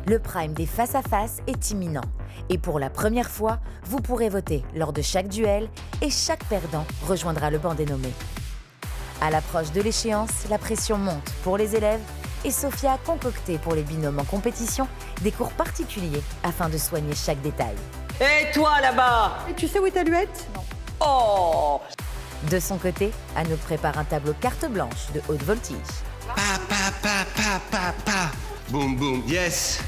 Le prime des face-à-face est imminent. Et pour la première fois, vous pourrez voter lors de chaque duel et chaque perdant rejoindra le banc des nommés. À l'approche de l'échéance, la pression monte pour les élèves et Sophia a concocté pour les binômes en compétition des cours particuliers afin de soigner chaque détail. Et toi là-bas? Et tu sais où est ta luette? Non. Oh! De son côté, Anouk prépare un tableau carte blanche de haute voltige. Pa. Boum, boum, yes.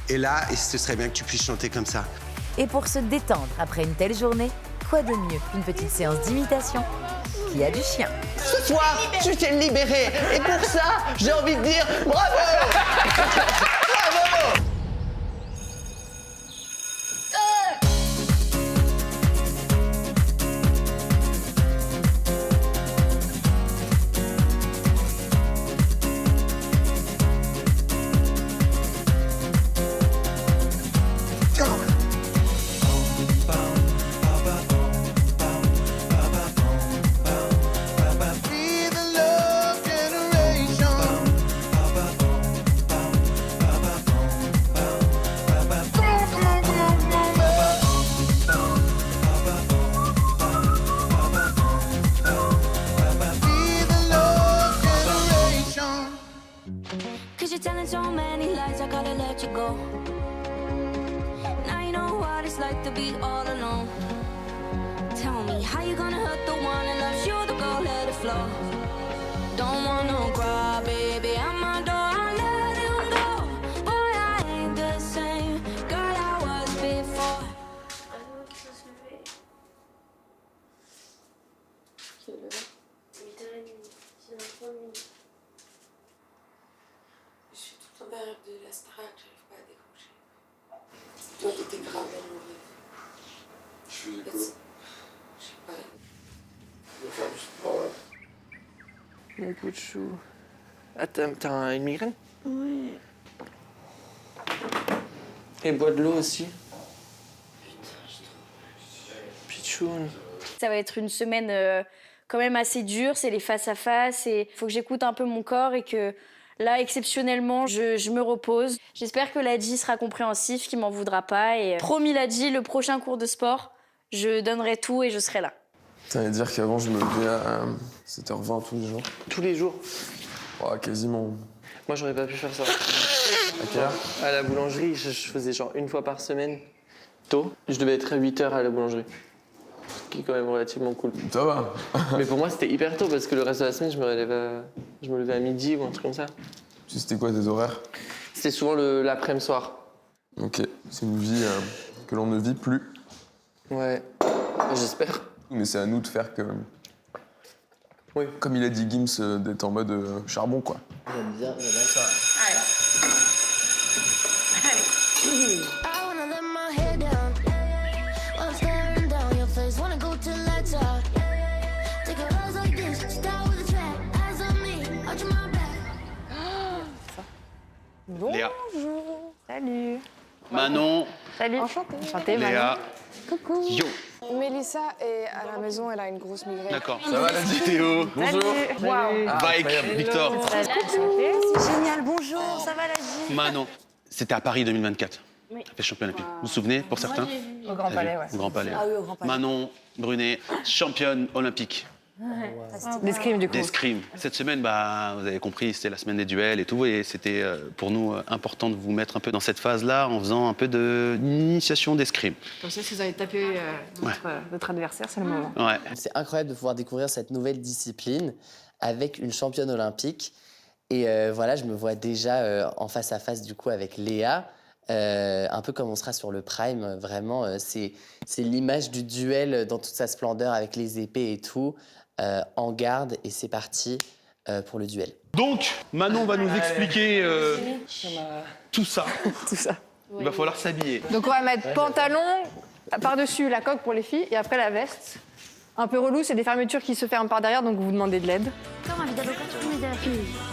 Et là, ce serait bien que tu puisses chanter comme ça. Et pour se détendre après une telle journée, quoi de mieux qu'une petite séance d'imitation qui a du chien. Ce soir, tu t'es libéré. Et pour ça, j'ai envie de dire bravo! Bravo! Cause you're telling so many lies, I gotta let you go. Now you know what it's like to be all alone. Tell me, how you gonna hurt the one that loves you, the girl, let it flow. Don't wanna cry, baby, I'm my door, I let him go. Boy, I ain't the same girl I was before. Je suis tout en période de la Starac, j'arrive pas à décrocher. Toi, t'étais grave à mourir. Je faisais quoi? Je sais pas. Je vais faire du sport, là. Mon bout de chou. Ah, t'as une migraine? Oui. Et bois de l'eau aussi. Pichoun. Ça va être une semaine quand même assez dure, c'est les face-à-face et il faut que j'écoute un peu mon corps et que là, exceptionnellement, je me repose. J'espère que Ladji sera compréhensif, qu'il m'en voudra pas et promis Ladji, le prochain cours de sport, je donnerai tout et je serai là. Ça veut dire qu'avant, je me levais à 7h20 tous les jours. Tous les jours? Ouais, quasiment. Moi, j'aurais pas pu faire ça. À quelle heure? À la boulangerie, je faisais genre une fois par semaine, tôt. Je devais être à 8h à la boulangerie. Ce qui est quand même relativement cool. Ça va. Mais pour moi, c'était hyper tôt parce que le reste de la semaine, je me levais à midi ou un truc comme ça. Tu sais, c'était quoi tes horaires? C'était souvent l'après-midi soir. Ok, c'est une vie que l'on ne vit plus. Ouais, j'espère. Mais c'est à nous de faire que... Oui. Comme il a dit Gims, d'être en mode charbon, quoi. J'aime bien ça. I wanna let my hair down while staring down your face. Wanna go till lights out. Take a rise like this, start with a track. Eyes on me, watch my back. Léa. Bonjour. Salut. Manon. Salut. Enchantée. Léa. Coucou. Yo. Mélissa est à la maison, elle a une grosse migraine. D'accord. Ça va, Ladji? Théo. Bonjour. Waouh. Bike. Victor. C'est génial, bonjour, ça va Ladji? Manon. C'était à Paris 2024. Oui. Ça fait champion olympique. Vous vous souvenez, pour certains? Au Grand Palais, ouais. Au Grand Palais. Ah oui, au Grand Palais. Manon Brunet, championne olympique D'escrime, du coup. d'escrime. Cette semaine, vous avez compris, c'était la semaine des duels et tout. Et c'était pour nous important de vous mettre un peu dans cette phase-là en faisant un peu d'initiation d'escrime. Comme ça, si vous avez tapé votre adversaire, c'est le moment. Ouais. C'est incroyable de pouvoir découvrir cette nouvelle discipline avec une championne olympique. Et voilà, je me vois déjà en face à face du coup avec Léa, un peu comme on sera sur le Prime. Vraiment, c'est l'image du duel dans toute sa splendeur avec les épées et tout. En garde et c'est parti pour le duel. Donc, Manon va nous expliquer tout ça. Tout ça. Il va falloir s'habiller. Donc on va mettre pantalon, par-dessus la coque pour les filles, et après la veste. Un peu relou, c'est des fermetures qui se ferment par derrière, donc vous demandez de l'aide.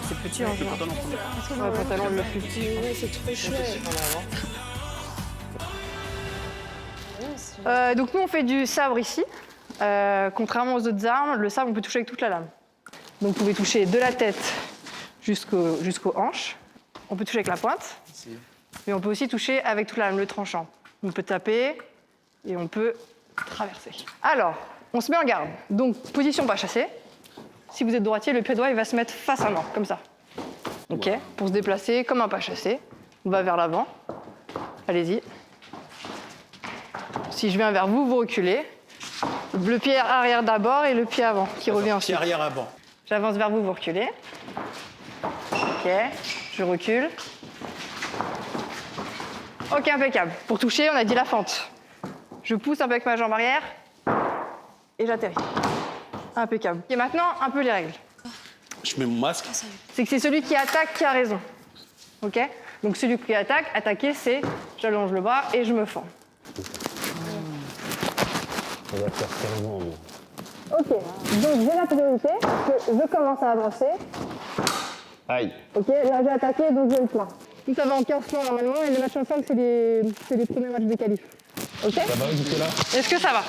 C'est petit en général. Le pantalon le plus petit. C'est trop chouette. Donc nous on fait du sabre ici. Contrairement aux autres armes, le sabre on peut toucher avec toute la lame. Donc vous pouvez toucher de la tête jusqu'aux hanches. On peut toucher avec la pointe. Mais Mais on peut aussi toucher avec toute la lame, le tranchant. On peut taper et on peut traverser. Alors, on se met en garde. Donc, position pas chassée. Si vous êtes droitier, le pied droit il va se mettre face à moi, comme ça. OK. Pour se déplacer comme un pas chassé, on va vers l'avant. Allez-y. Si je viens vers vous, vous reculez. Le pied arrière d'abord et le pied avant qui revient ensuite. Pied arrière avant. J'avance vers vous, vous reculez. OK. Je recule. OK, impeccable. Pour toucher, on a dit la fente. Je pousse un peu avec ma jambe arrière et j'atterris. Impeccable. Et maintenant, un peu les règles. Je mets mon masque. C'est que c'est celui qui attaque qui a raison. OK? Donc celui qui attaque, attaquer, c'est j'allonge le bras et je me fends. On va faire carrément. OK. Donc j'ai la priorité, je commence à avancer. Aïe. OK, là j'ai attaqué, donc j'ai le point. Tout ça va en 15 points normalement et les matchs ensemble, c'est les premiers matchs de qualif. OK? Ça va jusque-là? Est-ce que ça va?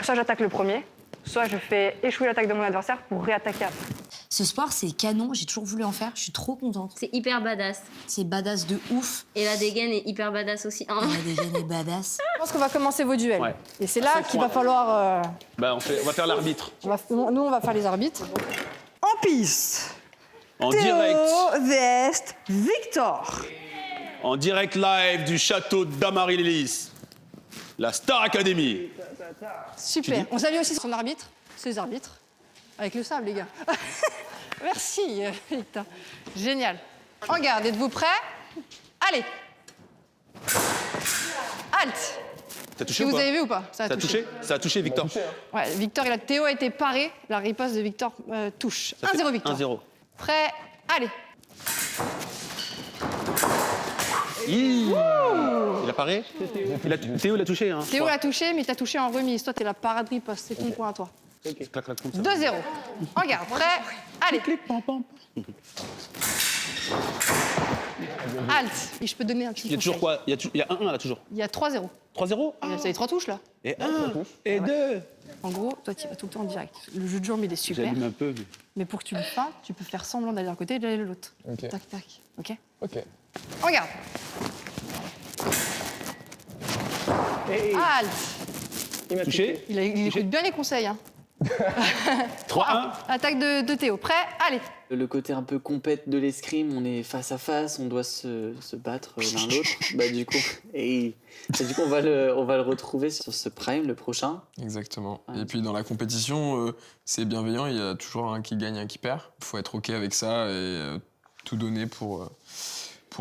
Soit j'attaque le premier, soit je fais échouer l'attaque de mon adversaire pour réattaquer après. Ce sport, c'est canon. J'ai toujours voulu en faire. Je suis trop contente. C'est hyper badass. C'est badass de ouf. Et la dégaine est hyper badass aussi. La dégaine est badass. Je pense qu'on va commencer vos duels. Ouais. Et c'est là qu'il va falloir... Bah, on va faire l'arbitre. Nous, on va faire les arbitres. En piste. En Théo, direct. Vest, Victor. En direct live du château d'Amaryllis. La Star Academy. Super. On salue aussi son arbitre, ses arbitres. Avec le sable, les gars. Merci, Victor. Génial. En garde, êtes-vous prêts? Allez. Halte. T'as touché Vous ou pas? avez vu ou pas? Ça a touché? Ça a touché, Victor. Ouais, Victor, Théo a été paré. La riposte de Victor touche. 1-0 Victor. 1-0. Prêt? Allez. Il a paré? Théo l'a touché. Hein, Théo l'a touché, mais il t'a touché en remise. Toi, t'es la parade riposte. C'est ton point à toi. Clac, clac, comme ça. 2-0. En garde. Prêt? Allez. Halte. Et je peux donner un petit Il y a toujours quoi? Il y a 1-1 là, toujours. Il y a 3-0. 3-0? Il y a les 3 touches, là. Et 1 et 2. En gros, toi, tu vas tout le temps en direct. Le jeu de jambes, il est super. J'allume un peu. Mais pour que tu le fasses, tu peux faire semblant d'aller d'un côté et d'aller de l'autre. Ok. Tac, tac. OK? Ok. En garde. Halte. Touché? Il écoute bien les conseils, hein. 3-1. Attaque de Théo. Prêt? Allez. Le côté un peu compète de l'escrime, on est face à face, on doit se battre l'un l'autre. Du coup, on va le retrouver sur ce prime, le prochain. Exactement. Et puis dans la compétition, c'est bienveillant, il y a toujours un qui gagne, un qui perd. Il faut être OK avec ça et tout donner pour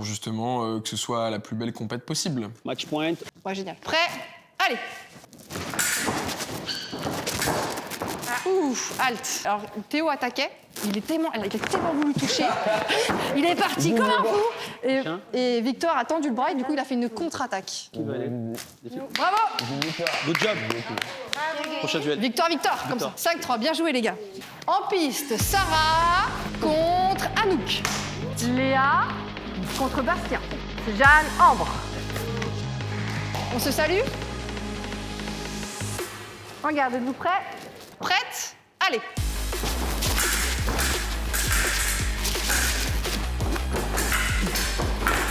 justement que ce soit la plus belle compète possible. Match point. Ouais, génial. Prêt? Allez. Ouf, halte. Alors, Théo attaquait. Il a tellement voulu toucher. Il est parti comme un fou. Et Victor a tendu le bras et du coup, il a fait une contre-attaque. Bravo. Good job. Prochain duel. Victor, comme ça. 5-3, bien joué, les gars. En piste, Sarah contre Anouk. Léa contre Bastien. Jeanne, Ambre. On se salue? En garde, êtes-vous prêts? Prête? Allez.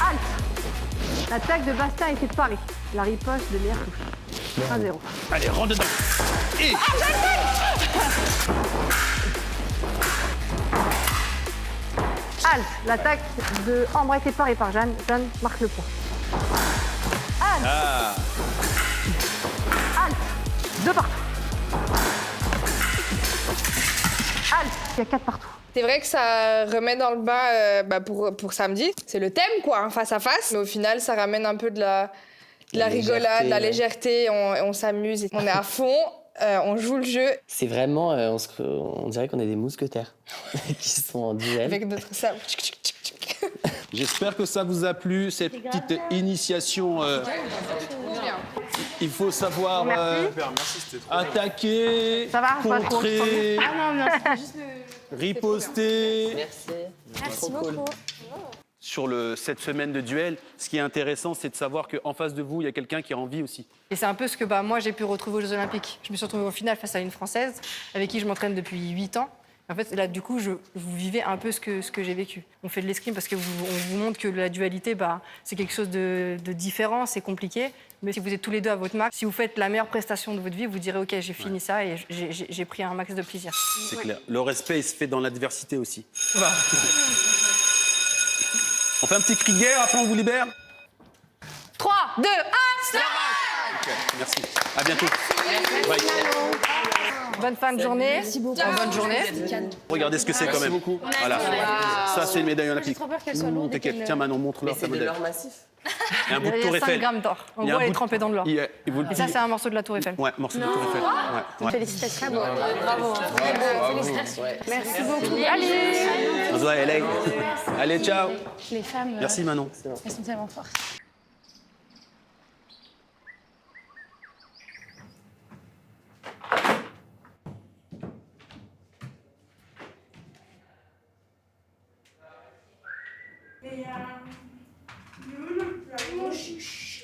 Halte. L'attaque de Bastien a été parée. La riposte de Léa touche. 1-0. Allez, rentre dedans. Et... Halte. L'attaque de Ambre a été parée par Jeanne. Jeanne marque le point. Halte. Halte. 2 partout. Halte. Il y a 4 partout. C'est vrai que ça remet dans le bain pour samedi. C'est le thème, quoi, hein, face à face. Mais au final, ça ramène un peu de la rigolade, de la légèreté. On s'amuse, on est à fond, on joue le jeu. C'est vraiment, on dirait qu'on est des mousquetaires qui sont en duel. Avec notre sable. J'espère que ça vous a plu, cette petite initiation. Il faut savoir attaquer, contrer, riposter. Merci beaucoup. Sur cette semaine de duel, ce qui est intéressant, c'est de savoir qu'en face de vous, il y a quelqu'un qui a envie aussi. Et c'est un peu ce que moi j'ai pu retrouver aux Jeux Olympiques. Je me suis retrouvée au final face à une Française avec qui je m'entraîne depuis 8 ans. En fait, là, du coup, vous vivez un peu ce que j'ai vécu. On fait de l'escrime parce qu'on vous montre que la dualité, c'est quelque chose de différent, c'est compliqué. Mais si vous êtes tous les deux à votre max, si vous faites la meilleure prestation de votre vie, vous direz « Ok, j'ai fini ça et j'ai pris un max de plaisir. » C'est clair. Le respect, il se fait dans l'adversité aussi. Voilà. On fait un petit cri de guerre, après on vous libère. 3, 2, 1, stop! Merci. À bientôt. Bye. Bonne fin de journée. Merci beaucoup. Bonne journée. Regardez ce que c'est quand même. Merci beaucoup. Voilà. Ça, c'est une médaille olympique. J'ai trop peur qu'elle soit lourde. T'inquiète. Tiens, Manon, montre-leur ta C'est de médaille. l'or massif. Il y a un bout de Il y Tour a 5 Eiffel. grammes d'or. En Il y a gros, un elle est bout de- trempée dans de l'or. Et ça, c'est un morceau de la Tour Eiffel. Ouais, morceau de Tour Eiffel. Ouais. Félicitations. Bravo. Félicitations. Ouais. Merci beaucoup. Allez. On se voit, LA. Allez, ciao. Les femmes, Merci, Manon. elles sont tellement fortes. Mon chichi.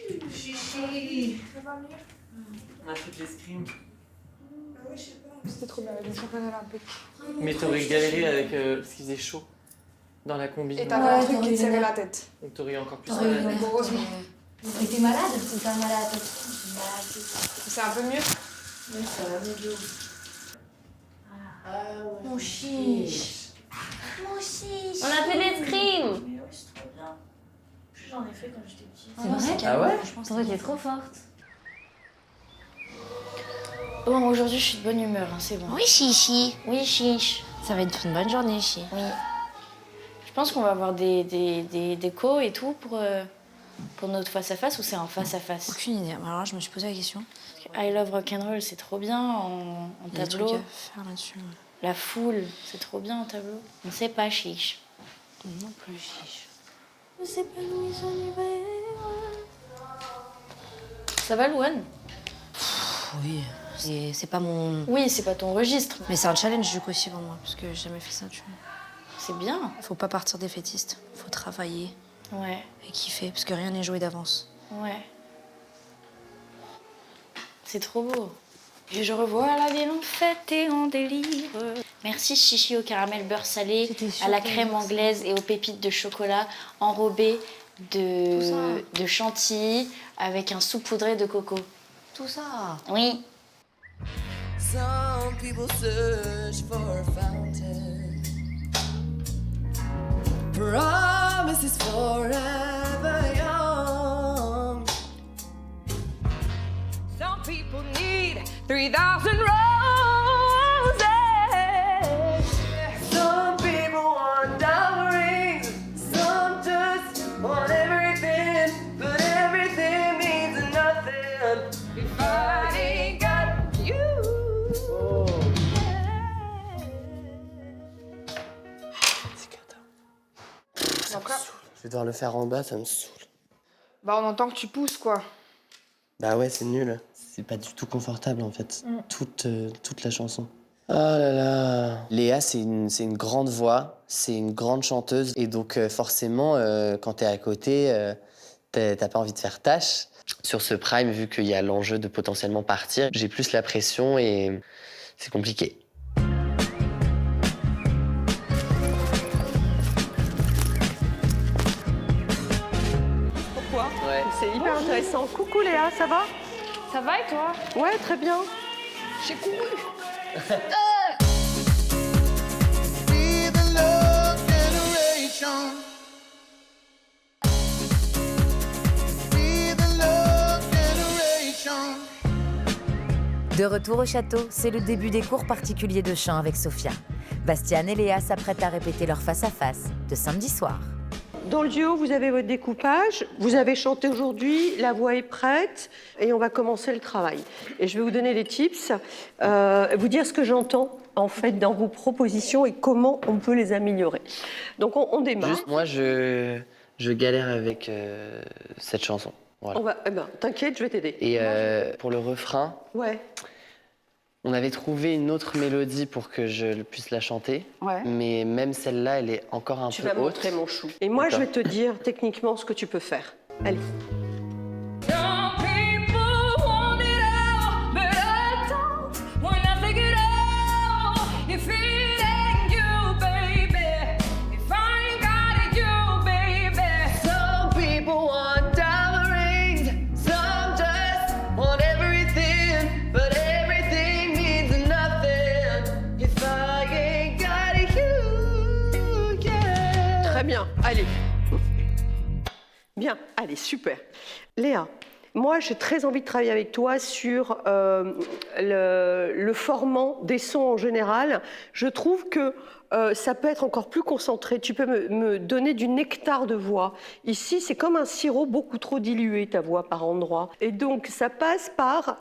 On a fait de l'escrime. Oui, je sais pas. C'était trop bien, le championnat olympique. Mais t'aurais galéré avec parce qu'il faisait chaud dans la combi. Et t'avais un truc qui te serrait la tête. Donc t'aurais eu encore plus T'aurais eu mal. une heureusement. Et t'es malade? T'as mal à la tête? C'est un peu mieux? Oui, ça va mieux. Mon chiche. Mon chiche. On a fait de l'escrime. Mais oui, c'est trop bien. J'en ai fait quand j'étais petite. C'est vrai? Ah ouais? Toi, t'es trop forte. Bon, aujourd'hui, je suis de bonne humeur, hein, c'est bon. Oui, chichi. Oui, chiche. Ça va être une bonne journée, chichi. Oui. Je pense qu'on va avoir des décos et tout pour notre face-à-face ou c'est un face-à-face? Aucune idée. Alors là, je me suis posé la question. I Love Rock'n'Roll, c'est trop bien en Il y a des tableau. trucs à faire là-dessus. La foule, c'est trop bien en tableau. On sait pas, chiche. Non plus, chiche. Je sais pas où ils sont arrivés. Ça va, Louane? Oui, c'est pas mon... Oui, c'est pas ton registre. Mais c'est un challenge du coup aussi pour moi, parce que j'ai jamais fait ça, tu vois. C'est bien. Faut pas partir défaitiste, faut travailler. Ouais. Et kiffer, parce que rien n'est joué d'avance. Ouais. C'est trop beau. Et je revois la ville en fête et en délire. Merci chichi au caramel beurre salé, à la crème anglaise et aux pépites de chocolat enrobées de chantilly avec un saupoudré de coco. Tout ça. Oui. Some people search for a fountain. Promises forever young. Some people need 3,000 roses. Some people want diamond rings. Some just want everything, but everything means nothing if I ain't got you. Je vais devoir le faire en bas, ça me saoule. Bah, on entend que tu pousses, quoi. Bah ouais, c'est nul. C'est pas du tout confortable en fait, toute la chanson. Oh là là. Léa, c'est une grande voix, c'est une grande chanteuse. Et donc forcément, quand t'es à côté, t'as pas envie de faire tâche. Sur ce prime, vu qu'il y a l'enjeu de potentiellement partir, j'ai plus la pression et c'est compliqué. Pourquoi? Ouais. C'est hyper intéressant. Coucou Léa, ça va? Ça va et toi? Ouais, très bien. J'ai couru. Be the love generation. Be the love generation. De retour au château, c'est le début des cours particuliers de chant avec Sophia. Bastiane et Léa s'apprêtent à répéter leur face-à-face de samedi soir. Dans le duo, vous avez votre découpage. Vous avez chanté aujourd'hui, la voix est prête et on va commencer le travail. Et je vais vous donner des tips, vous dire ce que j'entends en fait dans vos propositions et comment on peut les améliorer. Donc on démarre. Juste, moi, je galère avec cette chanson. Voilà. On va, t'inquiète, je vais t'aider. Et pour le refrain, Ouais. on avait trouvé une autre mélodie pour que je puisse la chanter. Ouais. Mais même celle-là, elle est encore un Tu peu vas haute. montrer mon chou. Et moi, je vais D'accord. te dire techniquement ce que tu peux faire. Allez. Some people want it all, but I don't wanna figure it out. If it ain't Bien, allez, super. Léa, moi, j'ai très envie de travailler avec toi sur le formant des sons en général. Je trouve que ça peut être encore plus concentré. Tu peux me donner du nectar de voix. Ici, c'est comme un sirop beaucoup trop dilué, ta voix, par endroits. Et donc, ça passe par,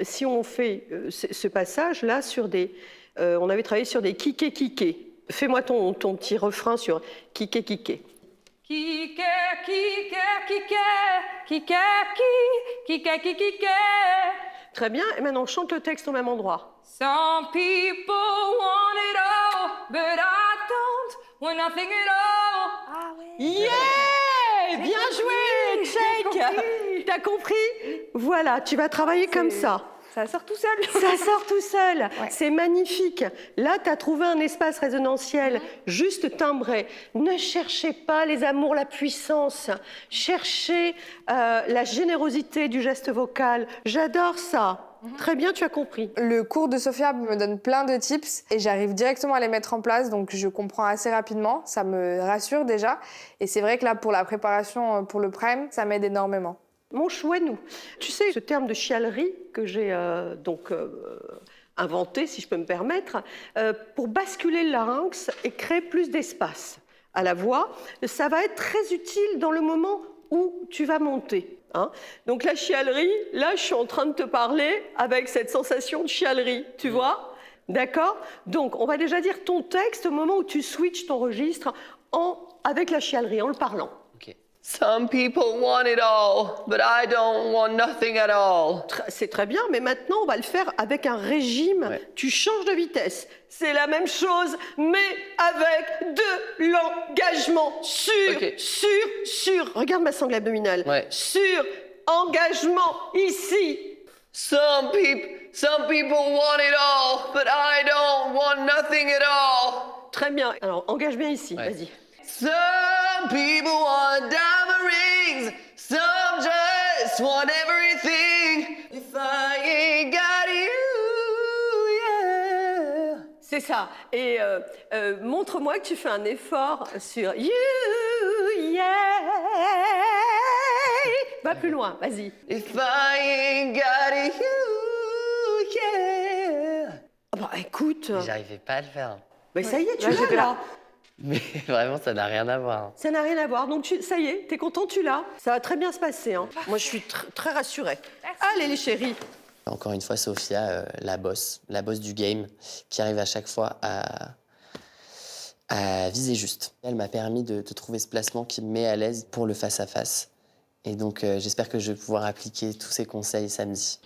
si on fait ce passage-là, sur des... on avait travaillé sur des kiké-kiké. Fais-moi ton petit refrain sur kiké-kiké. Kike, kike, kike, kike, kike, kike, kike. Très bien, et maintenant chante le texte au même endroit. Some people want it all, but I don't want nothing at all. Ah ouais. Yeah! Bien joué, check. T'as compris? Voilà, tu vas travailler comme ça. Ça sort tout seul. Ça sort tout seul. Ouais. C'est magnifique. Là, tu as trouvé un espace résonantiel juste timbré. Ne cherchez pas les amours, la puissance. Cherchez la générosité du geste vocal. J'adore ça. Très bien, tu as compris. Le cours de Sophia me donne plein de tips et j'arrive directement à les mettre en place, donc je comprends assez rapidement. Ça me rassure déjà. Et c'est vrai que là, pour la préparation pour le prime, ça m'aide énormément. Mon chouinou, tu sais, ce terme de chialerie que j'ai inventé, si je peux me permettre, pour basculer le larynx et créer plus d'espace à la voix, ça va être très utile dans le moment où tu vas monter. Hein. Donc la chialerie, là, je suis en train de te parler avec cette sensation de chialerie, tu vois? D'accord? Donc, on va déjà dire ton texte au moment où tu switches ton registre avec la chialerie, en le parlant. Some people want it all, but I don't want nothing at all. C'est très bien, mais maintenant, on va le faire avec un régime. Ouais. Tu changes de vitesse. C'est la même chose, mais avec de l'engagement. Sur. Regarde ma sangle abdominale. Ouais. Sur, engagement, ici. Some people want it all, but I don't want nothing at all. Très bien. Alors, engage bien ici, ouais. Vas-y. Some people want diamond rings, some just want everything. If I ain't got you, yeah. C'est ça. Et montre-moi que tu fais un effort sur you, yeah. Va plus loin, vas-y. If I ain't got you, yeah. Ah bah écoute. J'arrivais pas à le faire. Mais ça y est, tu l'as là. Mais vraiment, ça n'a rien à voir. Ça n'a rien à voir. Donc, ça y est, t'es content, tu l'as. Ça va très bien se passer. Hein. Moi, je suis très rassurée. Merci. Allez, les chéris. Encore une fois, Sophia, la boss du game, qui arrive à chaque fois à viser juste. Elle m'a permis de trouver ce placement qui me met à l'aise pour le face-à-face. Et donc, j'espère que je vais pouvoir appliquer tous ces conseils samedi.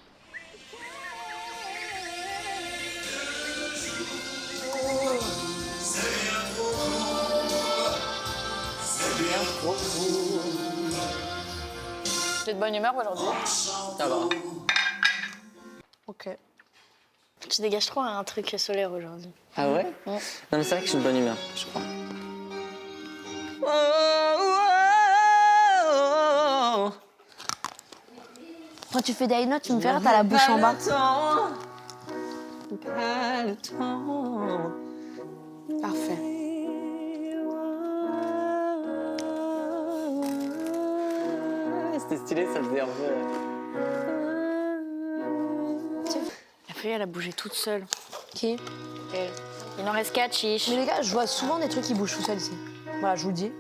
T'es de bonne humeur aujourd'hui? Ça va. Ok. Tu dégages trop un truc solaire aujourd'hui. Ah ouais? Non mais c'est vrai que je suis de bonne humeur, je crois. Quand tu fais des high notes, tu me fais rire, t'as la bouche en bas. Parfait. C'était stylé, ça faisait un peu... La feuille, elle a bougé toute seule. Qui? Elle. Il en reste 4 chiches. Mais les gars, je vois souvent des trucs qui bougent tout seuls ici. Voilà, je vous le dis.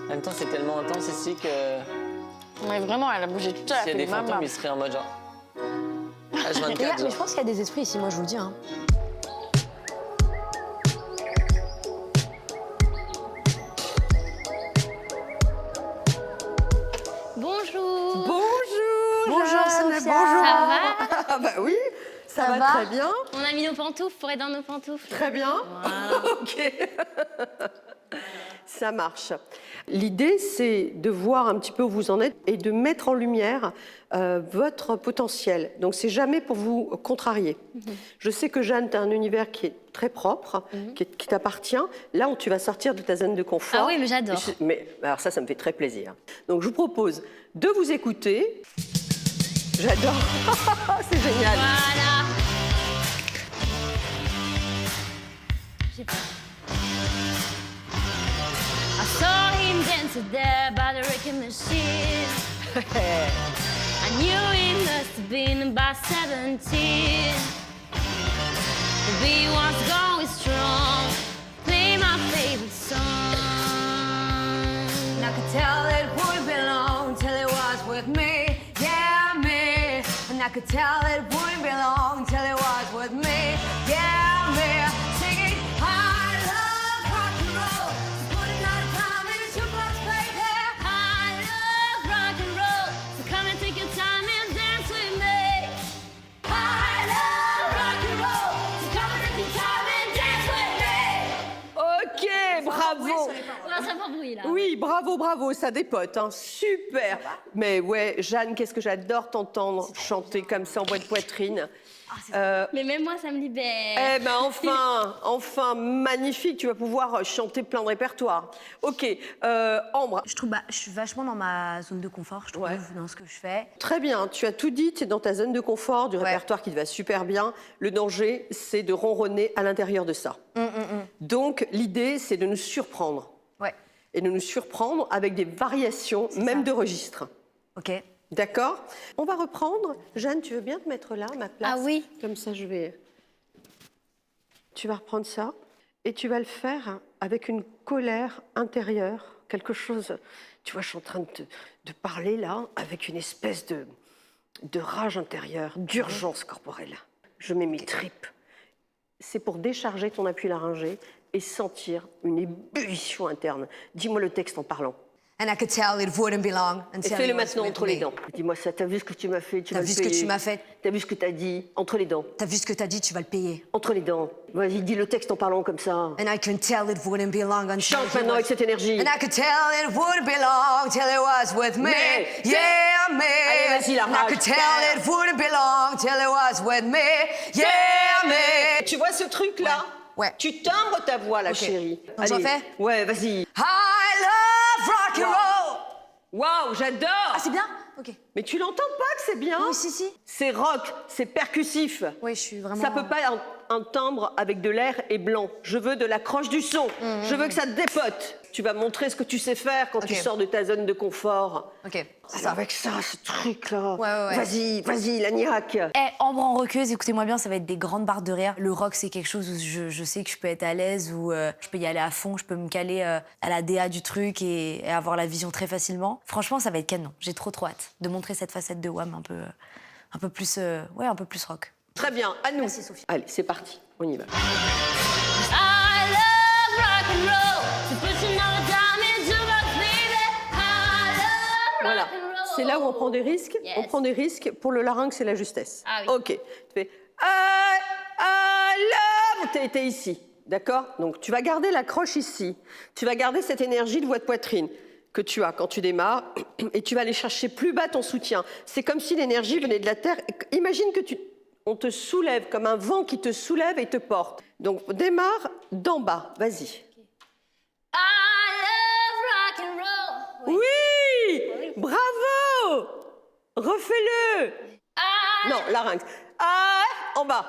En même temps, c'est tellement intense ici que... Mais vraiment, elle a bougé toute seule. S'il y a des fantômes, ils seraient en mode genre... H24, les gars, mais je pense qu'il y a des esprits ici, moi je vous le dis. Hein. Bonjour. Bonjour, Sophia. Bonjour. Ça va? Ah bah oui, ça va très bien. On a mis nos pantoufles pour être dans nos pantoufles. Très bien. Voilà. Ok. Ça marche. L'idée, c'est de voir un petit peu où vous en êtes et de mettre en lumière votre potentiel. Donc, c'est jamais pour vous contrarier. Je sais que Jeanne, tu as un univers qui est très propre, qui t'appartient. Là où tu vas sortir de ta zone de confort. Ah oui, mais j'adore. Mais alors ça me fait très plaisir. Donc, je vous propose de vous écouter. J'adore. C'est génial. Voilà. J'ai peur. I saw him dance sit there by the wrecking machine. I knew he must have been about 17. The beat was going strong. Play my favorite song. And I could tell it wouldn't be long till it was with me, yeah, me. And I could tell it wouldn't be long till it was with me, yeah, me. Singing, I love rock and roll. So put another time in the jukebox, baby. I love rock and roll. So come and take your time and dance with me. I love rock and roll. So come and take your time and dance with me. Ok, bravo. Ça va bruit là. Oui, bravo, bravo, ça dépote, hein. Super. Mais ouais, Jeanne, qu'est-ce que j'adore t'entendre chanter comme ça en voix de poitrine. Mais même moi, ça me libère. Eh ben enfin, magnifique, tu vas pouvoir chanter plein de répertoires. Ok, Ambre. Je trouve, je suis vachement dans ma zone de confort, je trouve, dans ce que je fais. Très bien, tu as tout dit, tu es dans ta zone de confort, du répertoire qui te va super bien. Le danger, c'est de ronronner à l'intérieur de ça. Donc, l'idée, c'est de nous surprendre. Ouais. Et de nous surprendre avec des variations, même de registres. Ok. D'accord? On va reprendre. Jeanne, tu veux bien te mettre là, à ma place? Ah oui. Comme ça, je vais... Tu vas reprendre ça et tu vas le faire avec une colère intérieure, quelque chose... Tu vois, je suis en train de parler là, avec une espèce de rage intérieure, d'urgence corporelle. Je mets mes tripes. C'est pour décharger ton appui laryngé et sentir une ébullition interne. Dis-moi le texte en parlant. And I could tell it wouldn't be long Et until fais-le it was maintenant with entre me. les dents. Dis-moi ça, t'as vu ce que tu m'as fait, tu vas T'as le vu ce que payer. tu m'as fait? T'as vu ce que t'as dit, entre les dents. T'as vu ce que t'as dit, tu vas le payer. Entre les dents. Vas-y, dis le texte en parlant comme ça. And I can tell it wouldn't be long until Chante it maintenant was- avec cette énergie. And I could tell it wouldn't be long till it was with me. Yeah, me. Allez, vas-y, la And I rage. could tell it wouldn't be long till it was with me. Yeah, me. Tu vois ce truc-là? Ouais. Tu timbres ta voix, là, Ok. chérie. Donc, j'en Allez. fais? Ouais, vas-y. I love rock and Wow. roll. Waouh, j'adore. Ah, c'est bien? Ok. Mais tu l'entends pas que c'est bien? Oui, si. C'est rock, c'est percussif. Oui, je suis vraiment... Ça peut pas un timbre avec de l'air et blanc. Je veux de l'accroche du son. Je veux que ça te dépote. Tu vas montrer ce que tu sais faire quand tu sors de ta zone de confort. Ok, c'est Alors ça. avec ça, ce truc-là. Ouais. Vas-y, la niaque. Ambre en rockeuse, écoutez-moi bien, ça va être des grandes barres de rire. Le rock, c'est quelque chose où je sais que je peux être à l'aise, où je peux y aller à fond, je peux me caler à la DA du truc et avoir la vision très facilement. Franchement, ça va être canon. J'ai trop hâte de montrer cette facette de Wham un peu plus rock. Très bien, à nous. Merci, Sophie. Allez, c'est parti, on y va. I love rock and roll. So put another dime in the box, baby. I love Voilà, rock and roll. c'est là où on prend des risques. Yes. On prend des risques. Pour le larynx, c'est la justesse. Ah oui. Ok, tu fais I love. T'es ici, d'accord? Donc tu vas garder l'accroche ici. Tu vas garder cette énergie de voix de poitrine que tu as quand tu démarres et tu vas aller chercher plus bas ton soutien. C'est comme si l'énergie venait de la terre. Imagine que on te soulève comme un vent qui te soulève et te porte. Donc démarre d'en bas, vas-y. I love rock and roll. Oui, bravo. Refais-le. Non, larynx. En bas.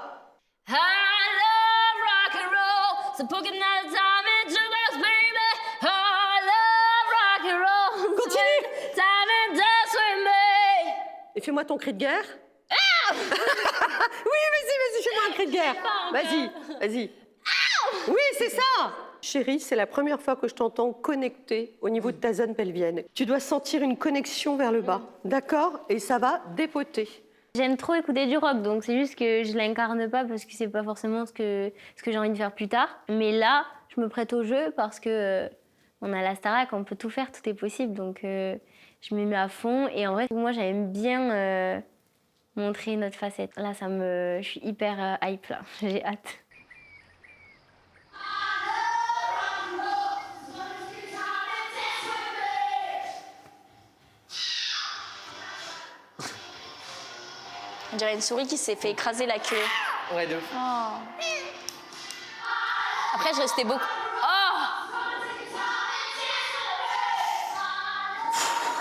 I love rock and roll. So put another dime in the box, baby. I love rock and roll. Continue. Time and dance with me. Et fais-moi ton cri de guerre. Oui, vas-y, fais-moi un cri de guerre. Vas-y. Oui, c'est ça. Chérie, c'est la première fois que je t'entends connecter au niveau de ta zone pelvienne. Tu dois sentir une connexion vers le bas, d'accord? Et ça va dépoter. J'aime trop écouter du rock, donc c'est juste que je l'incarne pas parce que c'est pas forcément ce que j'ai envie de faire plus tard. Mais là, je me prête au jeu parce que on a la Starac, on peut tout faire, tout est possible. Donc je me mets à fond. Et en vrai, moi, j'aime bien montrer une autre facette. Là, je suis hyper hype là. J'ai hâte. On dirait une souris qui s'est fait écraser la queue. Ouais, de ouf. Oh. Après, je restais beaucoup. Oh!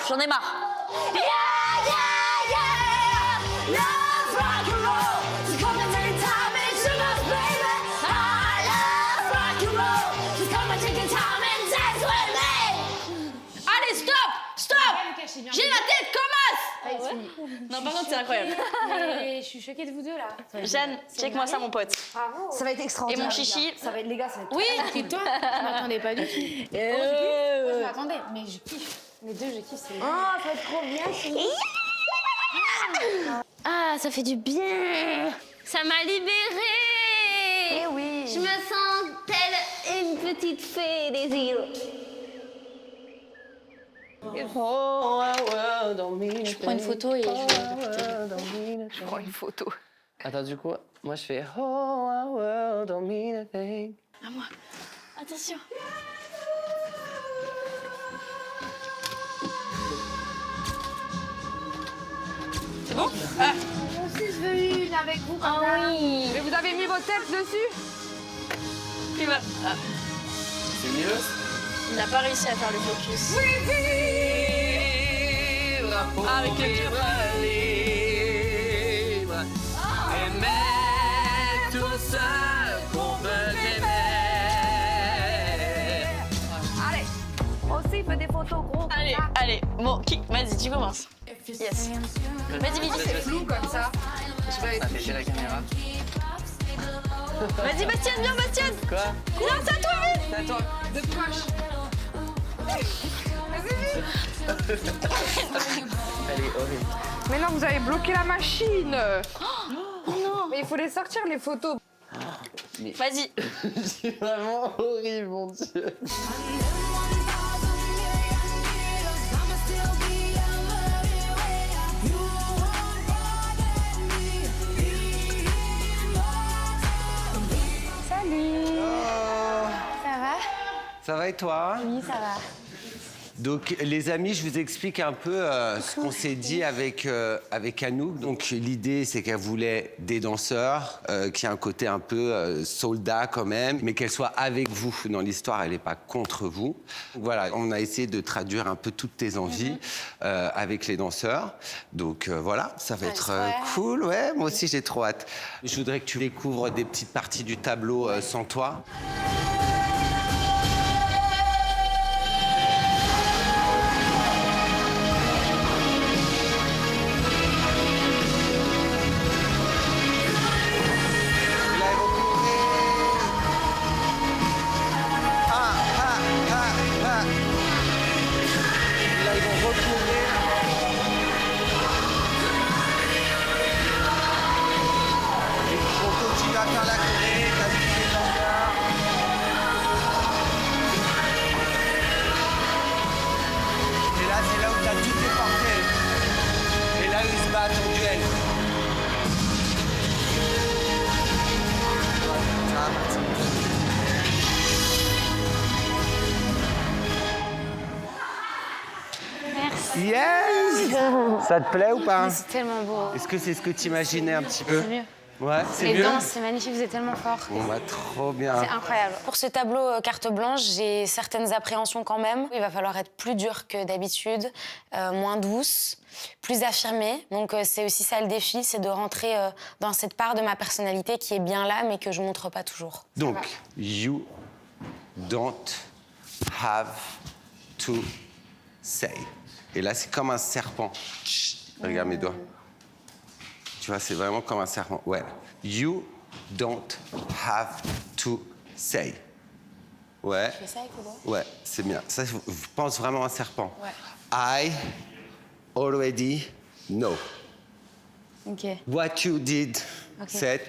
J'en ai marre. Love rock and roll. So come and take your time and shoot us, baby. I love rock and roll. So come and take your time and dance with me. À J'ai la tête comme as. Allez, c'est fini. Non, par contre, c'est incroyable. Mais je suis choquée de vous deux là. Jeanne, check-moi ça, mon pote. Bravo. Ça va être Et extraordinaire. mon chichi. Ça va être, les gars, ça va être. Oui. Et toi, je m'attendais pas du tout. Je m'attendais, mais je kiffe. Les deux, je kiffe. Oh, ça va être trop bien, chérie. Ah, ça fait du bien. Ça m'a libérée. Eh oui. Je me sens telle une petite fée des îles. Je prends une photo et Je prends une photo. Attends, du coup, moi je fais Oh, our world don't mean a thing. À moi. Attention. C'est bon? Moi aussi, je veux une avec vous. Ah oui. Mais vous avez mis vos têtes dessus? Puis voilà. Ah. C'est mieux. Il n'a pas réussi à faire le focus. Ah, avec le cœur. Aimer tout ce qu'on veut aimer. Allez, aussi, fais des photos gros. Allez, allez. Bon, vas-y, tu commences. Yes. Vas-y, Vivi. C'est flou comme ça. Ça fait chez la caméra. Vas-y, Bastien, viens, Bastien. Quoi? Non, c'est à toi, vite. C'est à toi. De proche. Elle est horrible. Mais non, vous avez bloqué la machine. Oh non. Mais il faut les sortir, les photos. Vas-y. C'est vraiment horrible, mon Dieu. Salut. Ça va? Ça va et toi? Oui, ça va. Donc, les amis, je vous explique un peu ce qu'on s'est dit avec Anouk. Donc, l'idée, c'est qu'elle voulait des danseurs, qui a un côté un peu soldat quand même, mais qu'elle soit avec vous dans l'histoire, elle n'est pas contre vous. Donc, voilà, on a essayé de traduire un peu toutes tes envies avec les danseurs. Donc, voilà, ça va être cool. Ouais, moi aussi, j'ai trop hâte. Je voudrais que tu découvres des petites parties du tableau sans toi. Yes! Ça te plaît ou pas? C'est tellement beau. Est-ce que c'est ce que tu imaginais un petit peu? C'est mieux. Ouais, c'est Les mieux? danses, c'est magnifique, vous êtes tellement fort. Bon, bah, trop bien. C'est incroyable. Pour ce tableau carte blanche, j'ai certaines appréhensions quand même. Il va falloir être plus dur que d'habitude, moins douce, plus affirmée. Donc c'est aussi ça le défi, c'est de rentrer dans cette part de ma personnalité qui est bien là, mais que je montre pas toujours. Donc, you don't have to say. Et là, c'est comme un serpent. Chut, regarde mes doigts. Tu vois, c'est vraiment comme un serpent. Ouais. You don't have to say. Ouais. Tu fais ça avec le doigt? Ouais, c'est bien. Ça, je pense vraiment à un serpent. Ouais. I already know. Ok. What you did. Ok. Said.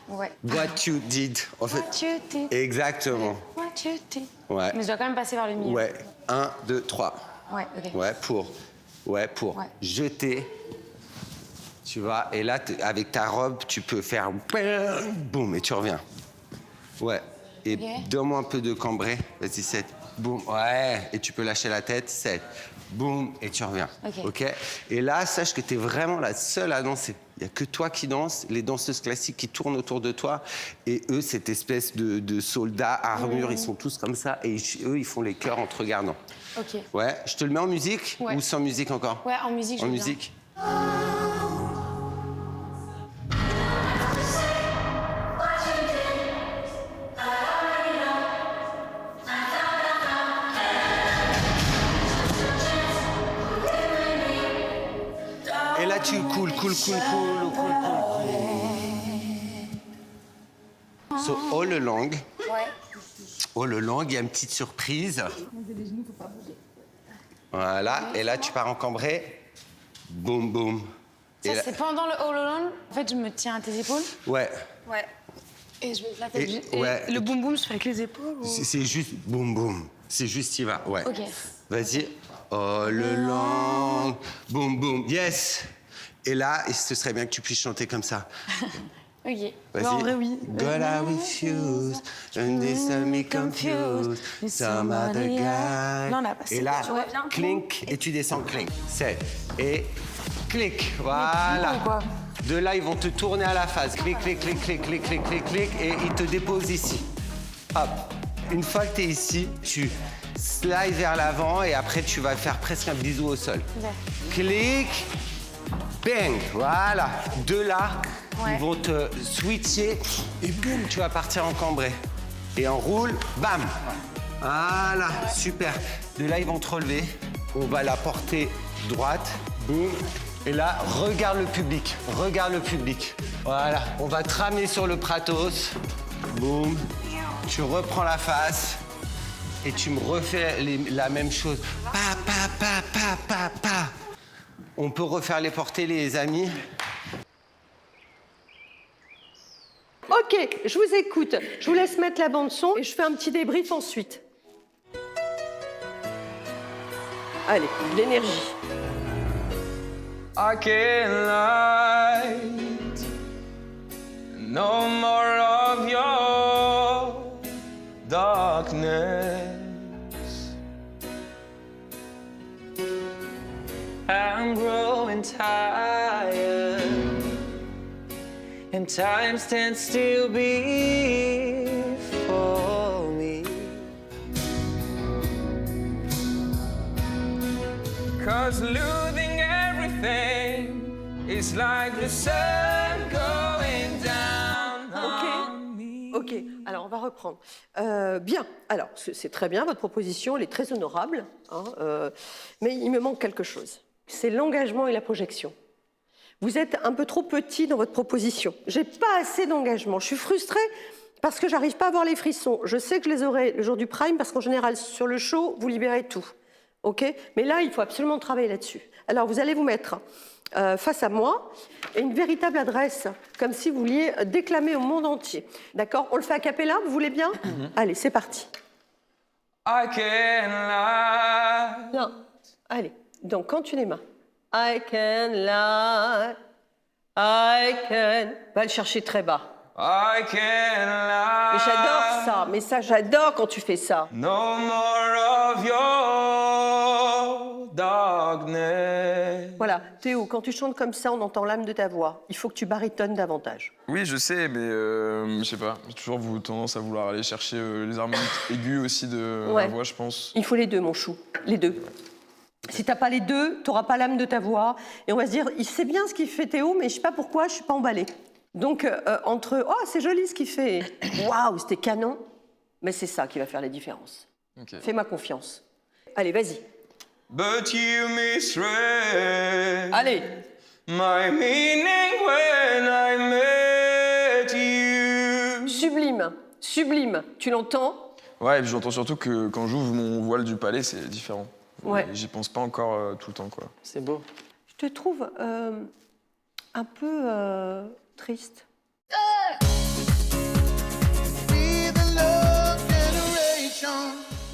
Ouais. What you did. En fait. What you did. Exactement. What you did. Ouais. Mais je dois quand même passer vers le milieu. Ouais. 1, 2, 3. Ouais, ok. Ouais, pour jeter. Tu vois, et là, avec ta robe, tu peux faire boum, et tu reviens. Ouais. Et donne-moi un peu de cambré. Vas-y, 7. Boum. Ouais. Et tu peux lâcher la tête. 7. Boum, et tu reviens. Ok. Et là, sache que tu es vraiment la seule à danser. Il n'y a que toi qui danses, les danseuses classiques qui tournent autour de toi. Et eux, cette espèce de soldats armure, ils sont tous comme ça. Et eux, ils font les chœurs en te regardant. Ok. Ouais. Je te le mets en musique ou sans musique encore? Ouais, en musique, je En veux bien. musique. là, tu cool. So, all along, il y a une petite surprise. Voilà, et là, tu pars en cambré. Boum, boum. Ça, c'est pendant le all along. En fait, je me tiens à tes épaules. Ouais. Ouais. Et je mets la tête. Ouais. Le boum boum, je fais avec les épaules ou... C'est juste boum, boum. C'est juste, y va, ouais. Ok. Vas-y. All along, boum, boum. Yes. Et là, ce serait bien que tu puisses chanter comme ça. Ok. Vas-y. En vrai, oui. Girl, I refuse, and this have me confused. Some other guy. Non, on a passé. Et là, Tu vois bien. clink, et tu descends, clink. C'est. Et clic, voilà. De là, ils vont te tourner à la face. Clic, clic, clic, clic, clic, clic, clic, clic, et ils te déposent ici. Hop. Une fois que tu es ici, tu slides vers l'avant, et après, tu vas faire presque un bisou au sol. Clic. Bang, voilà. De là, ils vont te switcher et boum, tu vas partir en cambré. Et en roule, bam. Voilà, super. De là, ils vont te relever. On va la porter droite, boum. Et là, regarde le public, Voilà, on va te ramener sur le Pratos. Boum. Tu reprends la face et tu me refais la même chose. Pa. On peut refaire les portées, les amis. Ok, je vous écoute. Je vous laisse mettre la bande son et je fais un petit débrief ensuite. Allez, de l'énergie. I can't light no more of your darkness. I'm growing tired, and time stands still before me. 'Cause losing everything is like the sun going down on me. Ok, alors on va reprendre. Bien, alors c'est très bien, votre proposition, elle est très honorable, hein, mais il me manque quelque chose. C'est l'engagement et la projection. Vous êtes un peu trop petit dans votre proposition. J'ai pas assez d'engagement. Je suis frustrée parce que j'arrive pas à avoir les frissons. Je sais que je les aurai le jour du prime parce qu'en général, sur le show, vous libérez tout. Ok ? Mais là, il faut absolument travailler là-dessus. Alors, vous allez vous mettre face à moi et une véritable adresse, comme si vous vouliez déclamer au monde entier. D'accord ? On le fait a cappella, vous voulez bien ? Allez, c'est parti. I can lie. Non. Allez. Donc, quand tu les mains. I can lie. I can. Va le chercher très bas. I can lie. Mais j'adore ça. Mais ça, j'adore quand tu fais ça. No more of your darkness. Voilà. Théo, quand tu chantes comme ça, on entend l'âme de ta voix. Il faut que tu barytonnes davantage. Oui, je sais, mais je sais pas. J'ai toujours tendance à vouloir aller chercher les harmonies aiguës aussi de la voix, je pense. Il faut les deux, mon chou. Les deux. Si t'as pas les deux, t'auras pas l'âme de ta voix. Et on va se dire, il sait bien ce qu'il fait Théo, mais je sais pas pourquoi, je suis pas emballée. Donc, entre, oh, c'est joli ce qu'il fait. Waouh, c'était canon. Mais c'est ça qui va faire la différence. Okay. Fais-moi confiance. Allez, vas-y. But you misread. Allez. My meaning when I met you. Sublime, sublime. Tu l'entends ? Ouais, et puis j'entends surtout que quand j'ouvre mon voile du palais, c'est différent. Ouais. J'y pense pas encore tout le temps, quoi. C'est beau. Je te trouve un peu triste.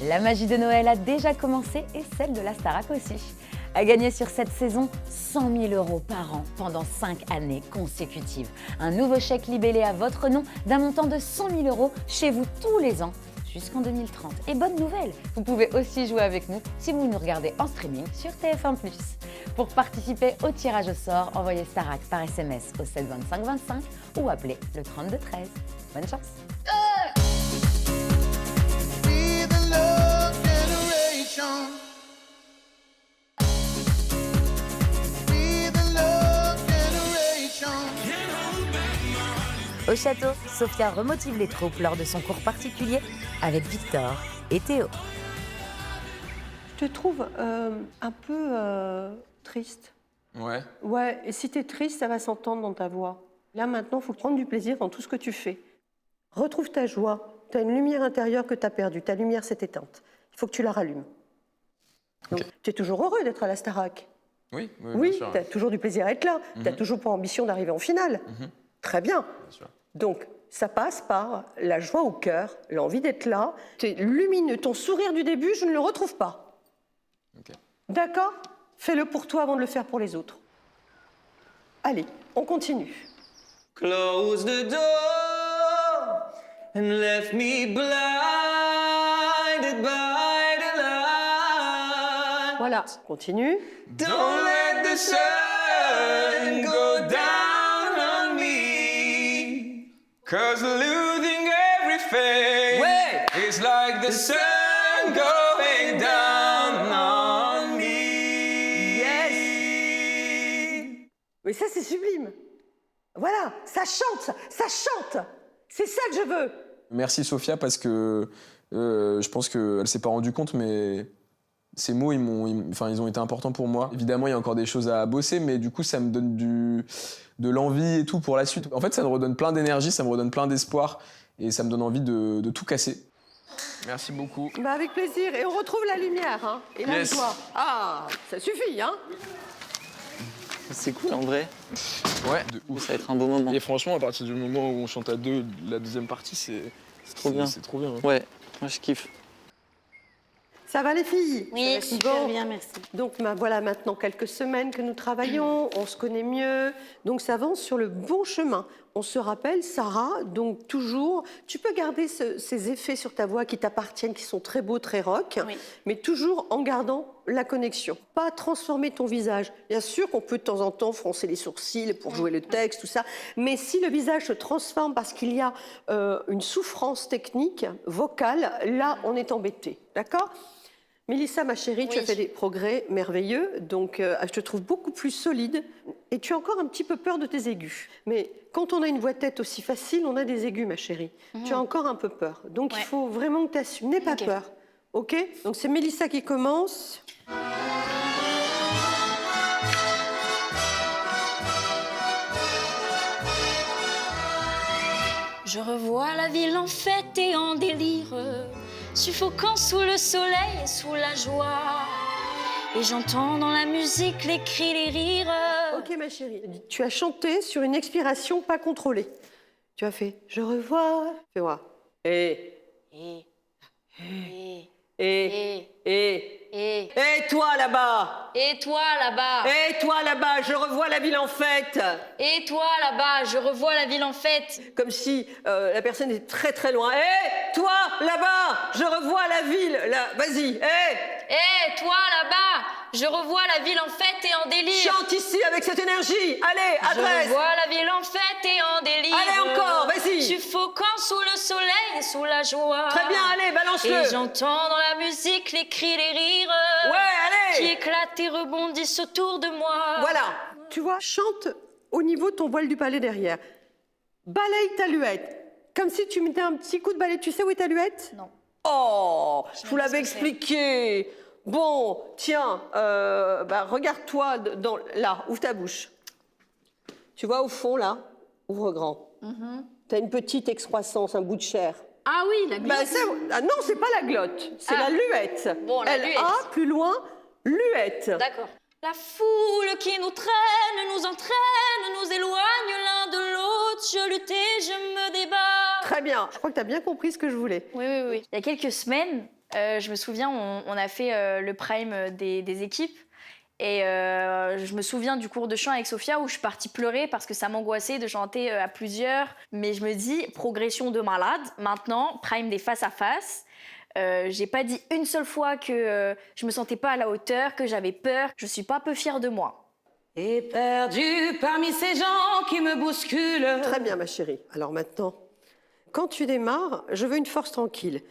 La magie de Noël a déjà commencé et celle de la Starac aussi. À gagner sur cette saison 100 000 € par an pendant 5 années consécutives. Un nouveau chèque libellé à votre nom d'un montant de 100 000 € chez vous tous les ans jusqu'en 2030. Et bonne nouvelle, vous pouvez aussi jouer avec nous si vous nous regardez en streaming sur TF1+. Pour participer au tirage au sort, envoyez Starac par SMS au 7 25 25 ou appelez le 32 13. Bonne chance. Au château, Sophia remotive les troupes lors de son cours particulier avec Victor et Théo. Je te trouve un peu triste. Ouais. Ouais, et si t'es triste, ça va s'entendre dans ta voix. Là, maintenant, il faut prendre du plaisir dans tout ce que tu fais. Retrouve ta joie. Tu as une lumière intérieure que tu as perdue. Ta lumière s'est éteinte. Il faut que tu la rallumes. Donc, tu es toujours heureux d'être à la Starac. Oui, Oui, bien sûr. tu as toujours du plaisir à être là. Tu n'as Mhm. toujours pour ambition d'arriver en finale. Très bien. sûr. Donc, ça passe par la joie au cœur, l'envie d'être là. Tu es lumineux. Ton sourire du début, je ne le retrouve pas. D'accord? Fais-le pour toi avant de le faire pour les autres. Allez, on continue. Close the door and left me blinded by the light. Voilà, continue. Don't let the sun go down on me, 'cause losing everything is like the sun going down on me. Mais ça, c'est sublime. Voilà, ça chante, ça chante. C'est ça que je veux. Merci Sophia parce que je pense qu'elle s'est pas rendue compte, mais ces mots, ils ont été importants pour moi. Évidemment, il y a encore des choses à bosser, mais du coup, ça me donne de l'envie et tout pour la suite. En fait, ça me redonne plein d'énergie, ça me redonne plein d'espoir et ça me donne envie de tout casser. Merci beaucoup. Bah, avec plaisir. Et on retrouve la lumière, hein. Et la Yes. joie. Ah, ça suffit, hein. C'est cool en vrai. Ouais, de ouf. Ça va être un beau moment. Et franchement, à partir du moment où on chante à deux, la deuxième partie, c'est trop bien. C'est trop bien. Hein. Ouais, moi je kiffe. Ça va les filles? Oui, super bien, merci. Donc voilà maintenant quelques semaines que nous travaillons, on se connaît mieux, donc ça avance sur le bon chemin. On se rappelle, Sarah, donc toujours, tu peux garder ces effets sur ta voix qui t'appartiennent, qui sont très beaux, très rock, mais toujours en gardant la connexion. Pas transformer ton visage. Bien sûr qu'on peut de temps en temps froncer les sourcils pour jouer le texte, tout ça, mais si le visage se transforme parce qu'il y a une souffrance technique, vocale, là on est embêté, d'accord ? Mélissa, ma chérie, tu as fait des progrès merveilleux, donc je te trouve beaucoup plus solide et tu as encore un petit peu peur de tes aigus. Mais quand on a une voix-tête aussi facile, on a des aigus, ma chérie. Tu as encore un peu peur, donc il faut vraiment que tu assumes. N'aie pas peur, ok? Donc c'est Mélissa qui commence. Je revois la ville en fête et en délire, suffocant sous le soleil et sous la joie. Et j'entends dans la musique les cris, les rires. Ok ma chérie, tu as chanté sur une expiration pas contrôlée. Tu as fait « Je revois ». Fais-moi. Et toi là-bas. Et toi là-bas. Et toi là-bas, je revois la ville en fête. Et toi là-bas, je revois la ville en fête. Comme si la personne est très très loin. Et toi là-bas, je revois la ville. Là, vas-y. Et toi là-bas, je revois la ville en fête et en délire. Chante ici avec cette énergie. Allez, adresse. Je revois la ville en fête et en délire. Allez encore, vas-y. Suffocant sous le soleil et sous la joie. Très bien, allez, balance-le. Et j'entends dans la musique les cris, les rires. Ouais, allez. Qui éclatent et rebondissent autour de moi. Voilà. Tu vois, chante au niveau de ton voile du palais derrière. Balaye ta luette. Comme si tu mettais un petit coup de balai. Tu sais où est ta luette? Non. Oh, je vous l'avais expliqué. Bon, tiens, regarde-toi là, ouvre ta bouche. Tu vois au fond, là? Ouvre grand. T'as une petite excroissance, un bout de chair. Ah oui, la glotte. Non, c'est pas la glotte, c'est la luette. Bon, la luette. L-A, plus loin, luette. D'accord. La foule qui nous traîne, nous entraîne, nous éloigne l'un de l'autre. Je lutte et je me débat. Très bien, je crois que tu as bien compris ce que je voulais. Oui. Il y a quelques semaines, je me souviens, on a fait le prime des équipes. Et je me souviens du cours de chant avec Sophia où je suis partie pleurer parce que ça m'angoissait de chanter à plusieurs. Mais je me dis, progression de malade. Maintenant, prime des face-à-face. J'ai pas dit une seule fois que je me sentais pas à la hauteur, que j'avais peur. Je suis pas peu fière de moi. Et perdu parmi ces gens qui me bousculent. Très bien, ma chérie. Alors maintenant, quand tu démarres, je veux une force tranquille.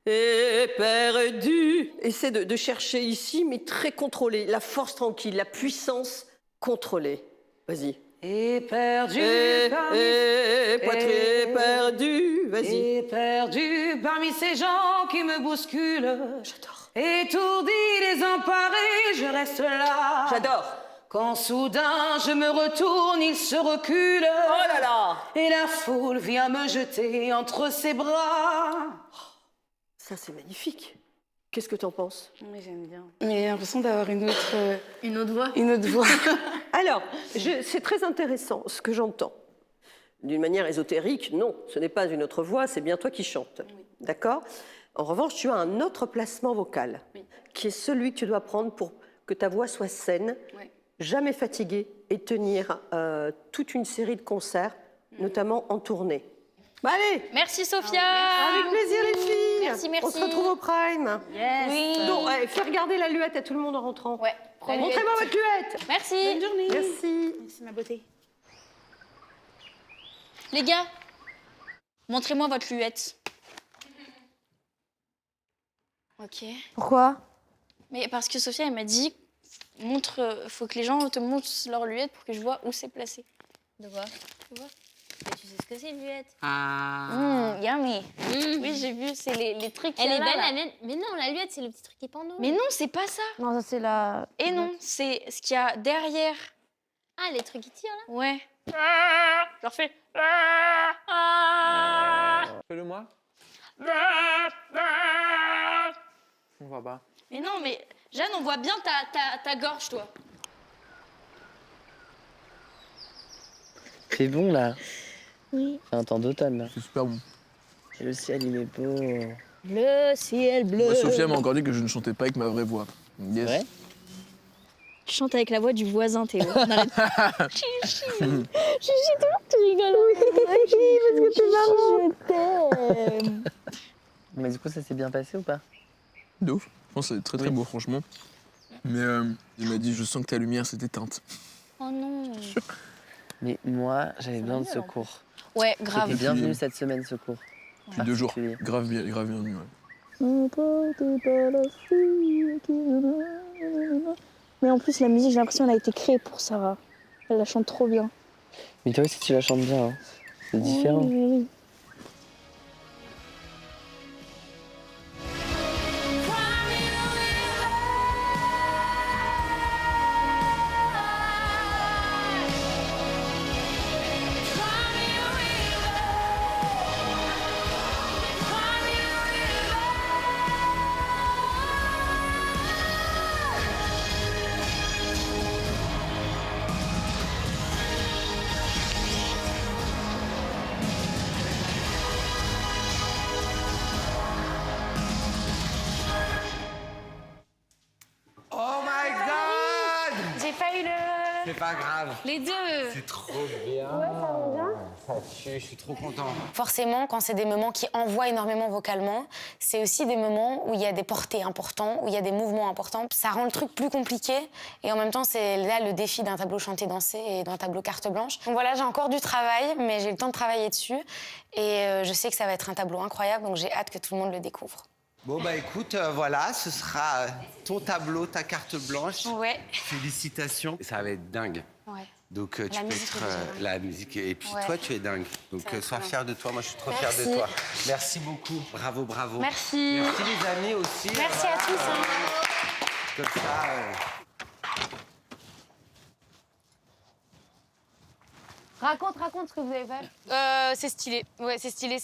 Et perdu. Essaie de chercher ici, mais très contrôlé. La force tranquille, la puissance contrôlée. Vas-y. Et perdu poitrine perdu. Vas-y. Et perdu parmi ces gens qui me bousculent. J'adore. Étourdi, désemparé, je reste là. J'adore. Quand soudain je me retourne, il se recule. Oh là là! Et la foule vient me jeter entre ses bras. Ça, c'est magnifique. Qu'est-ce que t'en penses? Oui, j'aime bien. Mais j'ai l'impression d'avoir une autre voix. Une autre voix. Alors, c'est très intéressant ce que j'entends. D'une manière ésotérique, non, ce n'est pas une autre voix, c'est bien toi qui chantes. Oui. D'accord? En revanche, tu as un autre placement vocal, qui est celui que tu dois prendre pour que ta voix soit saine, jamais fatiguée, et tenir toute une série de concerts, notamment en tournée. Bah allez! Merci Sophia! Avec plaisir les filles! Merci. On se retrouve au Prime. Yes. Oui. Donc, fais regarder la luette à tout le monde en rentrant. Ouais. Montrez-moi votre luette! Merci! Bonne journée! Merci! Merci ma beauté. Les gars, montrez-moi votre luette. Ok. Pourquoi? Mais parce que Sophia, elle m'a dit, faut que les gens te montrent leur luette pour que je vois où c'est placé. De quoi? Tu vois? Mais tu sais ce que c'est une luette? Yummy. Oui, j'ai vu, c'est les trucs. Elle est belle, là. la mienne. Mais non, la luette, c'est le petit truc qui est pendant. Mais non, c'est pas ça. Non, ça c'est la... Et non, c'est ce qu'il y a derrière. Ah, les trucs qui tirent, là? Ouais. Je leur fais. Fais-le moi. On voit pas. Mais non, mais Jeanne, on voit bien ta gorge, toi. C'est bon là. Oui. C'est un temps d'automne là. C'est super bon. Et le ciel il est beau. Le ciel bleu. Moi, Sophia m'a encore dit que je ne chantais pas avec ma vraie voix. Yes. Ouais. Je chante avec la voix du voisin, Théo. Chichi, toi, tu rigoles. Oui, parce que t'es marrant. Je t'aime. Mais du coup, ça s'est bien passé ou pas? De ouf. Je pense que c'est très très beau, franchement. Mais il m'a dit, je sens que ta lumière s'est éteinte. Oh non. Mais moi, j'avais besoin de secours. Ouais, grave. T'es bienvenue cette semaine, secours. Depuis 2 jours. Grave bien, ouais. Mais en plus, la musique, j'ai l'impression qu'elle a été créée pour Sarah. Elle la chante trop bien. Mais toi aussi, tu la chantes bien. Hein. C'est différent. Oui. Oh my God! J'ai pas eu le... C'est pas grave. Les deux. C'est trop bien. Ouais, ça va bien. Ça tue, je suis trop content. Forcément, quand c'est des moments qui envoient énormément vocalement, c'est aussi des moments où il y a des portées importants, où il y a des mouvements importants. Ça rend le truc plus compliqué et en même temps, c'est là le défi d'un tableau chanté-dansé et d'un tableau carte blanche. Donc voilà, j'ai encore du travail, mais j'ai le temps de travailler dessus et je sais que ça va être un tableau incroyable, donc j'ai hâte que tout le monde le découvre. Bon, bah écoute, voilà, ce sera ton tableau, ta carte blanche. Ouais. Félicitations. Ça va être dingue. Ouais. Donc tu peux être la musique. Et puis Ouais. toi, tu es dingue. Donc sois fière de toi. Moi, je suis trop fière de Merci. toi. Merci beaucoup. Bravo, bravo. Merci. Merci les amis aussi. Merci à tous. Hein. Comme ça. Raconte ce que vous avez fait. C'est stylé. Ouais, c'est stylé.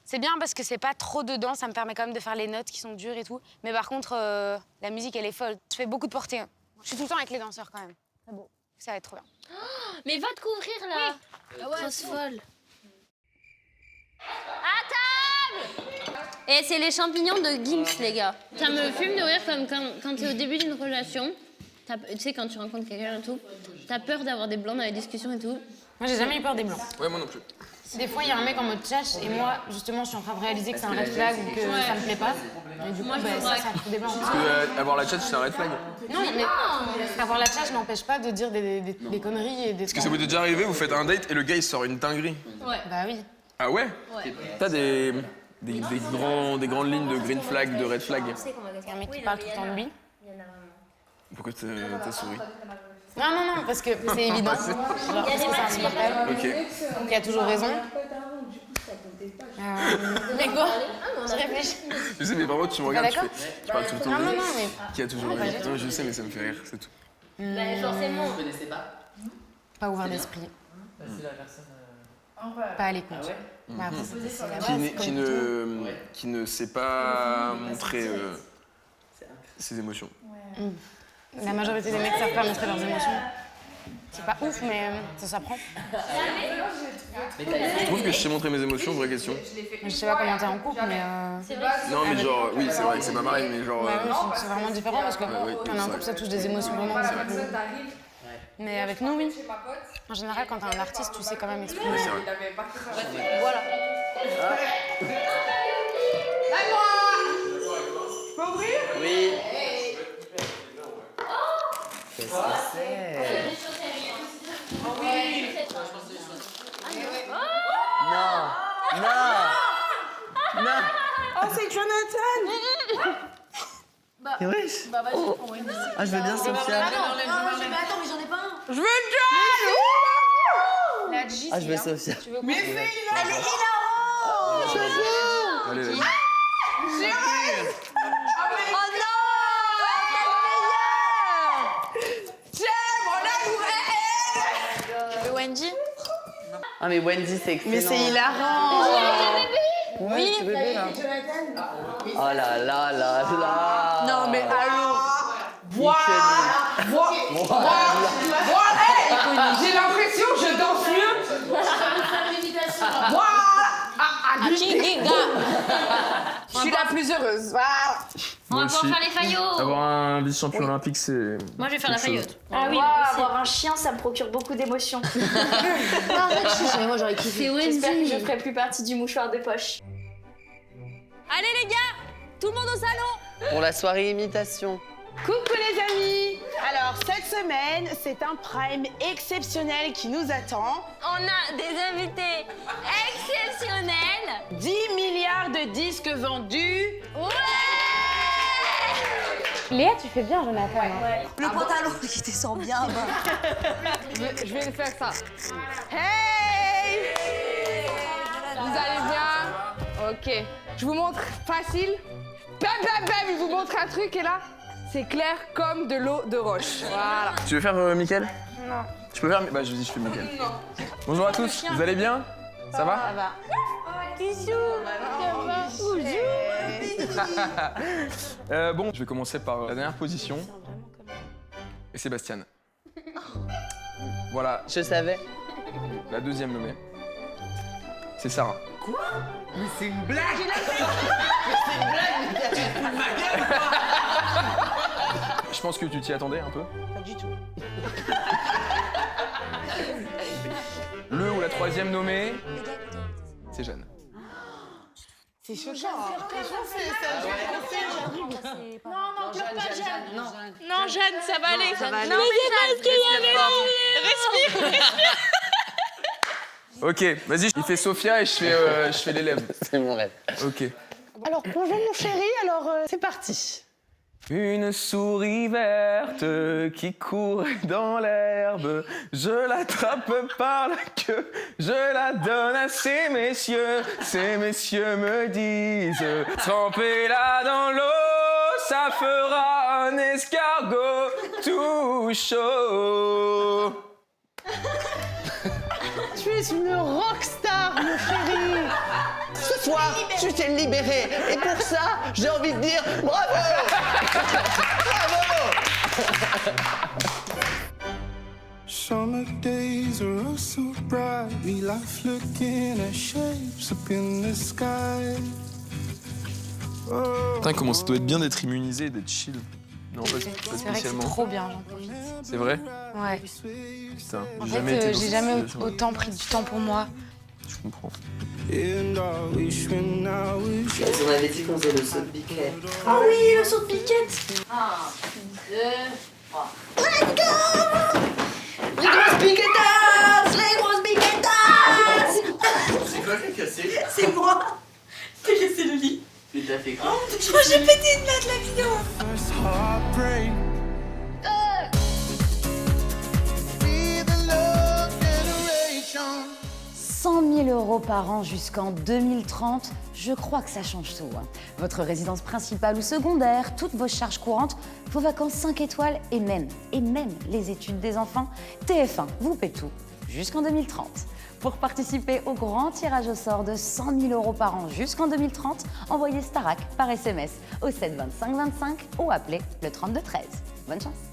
C'est bien parce que c'est pas trop dedans. Ça me permet quand même de faire les notes qui sont dures et tout. Mais par contre, la musique, elle est folle. Je fais beaucoup de portées. Hein. Je suis tout le temps avec les danseurs quand même. C'est beau. Ça va être trop bien. Oh, mais va te couvrir là. Ah ouais, grosse folle. À table. Et c'est les champignons de Gims, les gars. Ça me fume de rire comme quand t'es au début d'une relation. Tu sais, quand tu rencontres quelqu'un et tout, t'as peur d'avoir des blancs dans les discussions et tout. Moi, j'ai jamais eu peur des blancs. Ouais, moi non plus. Des fois, il y a un mec en mode tchatch et moi, justement, je suis en train de réaliser que c'est un red flag ou que ça me plaît pas. Et du coup, ça fout des blancs. Parce que avoir la chat, c'est un red flag. Non, mais avoir la tchatch n'empêche pas de dire des conneries et des... Est-ce que ça vous est déjà arrivé, vous faites un date et le gars, il sort une dinguerie? Ouais. Bah oui. Ah ouais? Ouais. T'as des grandes lignes de green flag, de red flag? Il y a un mec qui parle tout le temps de lui. Pourquoi t'as souri? Non, parce que c'est évident. Genre, parce que c'est insupportable. Ok. Donc il a toujours raison. Mais quoi? Je réfléchis. Je sais, mais par contre, tu me regardes, d'accord tu parles tout le temps de Non, lui. mais... Qui a toujours raison? Non, je sais, mais ça me fait rire, c'est tout. Bah, forcément. Vous connaissez pas? Pas ouvert d'esprit. C'est la personne. Pas à l'écoute. Ah ouais Bah, après, c'est la Qui, base, n'est- quoi, qui plutôt. ne, qui ne sait pas montrer ses émotions. La majorité des mecs savent pas montrer leurs émotions. C'est pas ouf, mais ça s'apprend. Je trouve que je sais montrer mes émotions, vraie question. Je sais pas comment t'es en couple, mais. Non, mais genre, oui, c'est vrai que c'est pas pareil, mais genre. Ouais, oui, c'est vraiment différent parce que oui, quand on est en couple, ça touche des émotions vraiment. Mais avec nous, oui. En général, quand t'es un artiste, tu sais quand même exprimer. C'est vrai. Voilà. Je peux ouvrir? Oui. Qu'est-ce que c'est? Oh oui. Non. Non. Non. Oh, c'est Jonathan. Mais wesh. Bah vas-y, pour moi une musique. Ah, je veux bien Sophia. Mais attends, mais j'en ai pas un. Je veux John. La G, Ah, je veux Sophia. Mais c'est Elle est hilarante. Allez, vas-y. Oh non. Wendy. Ah, mais Wendy, c'est excellent. Mais c'est hilarant. Oui. Ce bébé, là. Oh là là là là. Non, mais allô. J'ai l'impression que je danse mieux. Je suis la plus heureuse. Voilà. On va Moi pouvoir aussi. faire les faillots. Avoir un vice-champion olympique, c'est. Moi, je vais faire la quelque chose. faillotte. Ah oui, Moi moi, aussi. avoir un chien, ça me procure beaucoup d'émotions. Non, arrête, mais moi, j'aurais kiffé. C'est J'espère que je Wendy. ferai plus partie du mouchoir de poche. Allez, les gars, tout le monde au salon. Pour la soirée imitation. Coucou les amis. Alors cette semaine, c'est un prime exceptionnel qui nous attend. On a des invités exceptionnels. 10 milliards de disques vendus. Léa, tu fais bien, Jonathan. Le pantalon qui descend bien. Je vais faire ça. Hey! Vous allez bien? Ok. Je vous montre facile. Bam, bam, bam, il vous montre un truc et là, c'est clair comme de l'eau de roche. Voilà. Tu veux faire Mickaël? Non. Je peux faire. Bah, je dis, je fais Mickaël. Bonjour à tous, vous allez bien? Ça va? Ça va. Bon, je vais commencer par la dernière position. Et Sébastien. Voilà. Je savais. La deuxième nommée. C'est Sarah. Quoi? Mais c'est une blague. Mais c'est une blague, mais tu te fous de ma gueule, quoi. Je pense que tu t'y attendais un peu. Pas du tout. Le ou la troisième nommée, c'est Jeanne. C'est choquant. Non, pleure pas, Jeanne. Non, Jeanne, ça va aller. Ça va aller. Non, mais c'est parce qu'il y avait respire. Ok, vas-y, il fait Sophia et je fais l'élève. C'est mon rêve. Ok. Alors, bonjour mon chéri, alors c'est parti. Une souris verte qui court dans l'herbe, je l'attrape par la queue, je la donne à ces messieurs me disent, trempez-la dans l'eau, ça fera un escargot tout chaud. Tu es une rockstar, mon chéri. Ce soir, tu t'es libéré. Et pour ça, j'ai envie de dire bravo. Bravo. Summer days are oh so bright. We laugh looking at shapes up in the sky. Oh, Putain, comment ça doit être bien d'être immunisé, d'être chill. Non, pas C'est vrai que c'est spécialement. trop bien, j'en profite. C'est vrai? Ouais. Putain, En j'ai jamais été fait, dans j'ai cette jamais situation. autant pris du temps pour moi. Je comprends. and I wish when I was On avait dit qu'on faisait le saut de biquet. Ah oui, le saut de piquette. 1, 2, 3. Let's go. Les grosses piquettes. Les grosses piquettes. C'est quoi qui a cassé? C'est moi. J'ai cassé le lit. Mais t'as fait quoi? J'ai pété une note la vidéo. first heartbreak. Be the love generation. 100 000 € par an jusqu'en 2030, je crois que ça change tout. Hein. Votre résidence principale ou secondaire, toutes vos charges courantes, vos vacances 5 étoiles et même les études des enfants, TF1 vous paie tout jusqu'en 2030. Pour participer au grand tirage au sort de 100 000 € par an jusqu'en 2030, envoyez Starac par SMS au 7 25 25 ou appelez le 32 13. Bonne chance!